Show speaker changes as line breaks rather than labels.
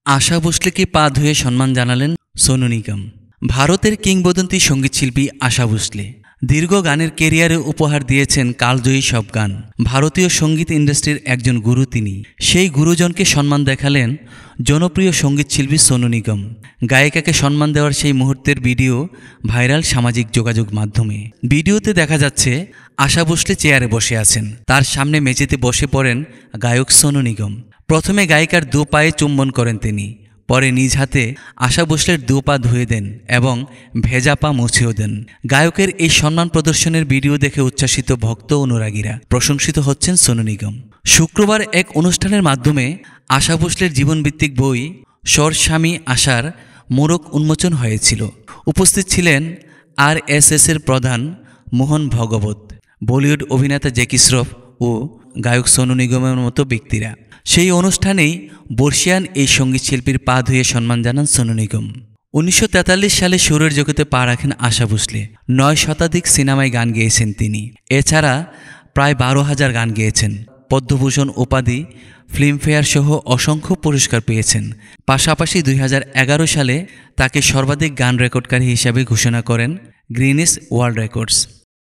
আশা ভোসলেকে পা ধুয়ে সম্মান জানালেন সোনু নিগম। ভারতের কিংবদন্তি সঙ্গীতশিল্পী আশা ভোসলে দীর্ঘ গানের কেরিয়ারে উপহার দিয়েছেন কালজয়ী সব গান। ভারতীয় সঙ্গীত ইন্ডাস্ট্রির একজন গুরু তিনি। সেই গুরুজনকে সম্মান দেখালেন জনপ্রিয় সঙ্গীতশিল্পী সোনু নিগম। গায়িকাকে সম্মান দেওয়ার সেই মুহূর্তের ভিডিও ভাইরাল সামাজিক যোগাযোগ মাধ্যমে। ভিডিওতে দেখা যাচ্ছে আশা ভোসলে চেয়ারে বসে আছেন, তার সামনে মেঝেতে বসে পড়েন গায়ক সোনু নিগম। প্রথমে গায়িকার দু পায়ে চুম্বন করেন তিনি, পরে নিজ হাতে আশা ভোসলের দু পা ধুয়ে দেন এবং ভেজা পা মুছেও দেন। গায়কের এই সম্মান প্রদর্শনের ভিডিও দেখে উচ্ছ্বাসিত ভক্ত অনুরাগীরা। প্রশংসিত হচ্ছেন সোনু নিগম। শুক্রবার এক অনুষ্ঠানের মাধ্যমে আশা ভোসলের জীবনভিত্তিক বই স্বর স্বামী আশার মোড়ক উন্মোচন হয়েছিল। উপস্থিত ছিলেন RSSের প্রধান মোহন ভগবত, বলিউড অভিনেতা জ্যাকি শ্রফ ও গায়ক সোনু নিগমের মতো ব্যক্তিরা। সেই অনুষ্ঠানেই বর্ষিয়ান এই সঙ্গীতশিল্পীর পা ধুয়ে সম্মান জানান সোনু নিগম। 1943 সালে সুরের জগতে পা রাখেন আশা ভোসলে। 9 শতাধিক সিনেমায় গান গেয়েছেন তিনি। এছাড়া প্রায় 12,000 গান গেয়েছেন। পদ্মভূষণ উপাধি, ফিল্মফেয়ার সহ অসংখ্য পুরস্কার পেয়েছেন। পাশাপাশি 2011 সালে তাকে সর্বাধিক গান রেকর্ডকারী হিসাবে ঘোষণা করেন গ্রিনিস ওয়ার্ল্ড রেকর্ডস।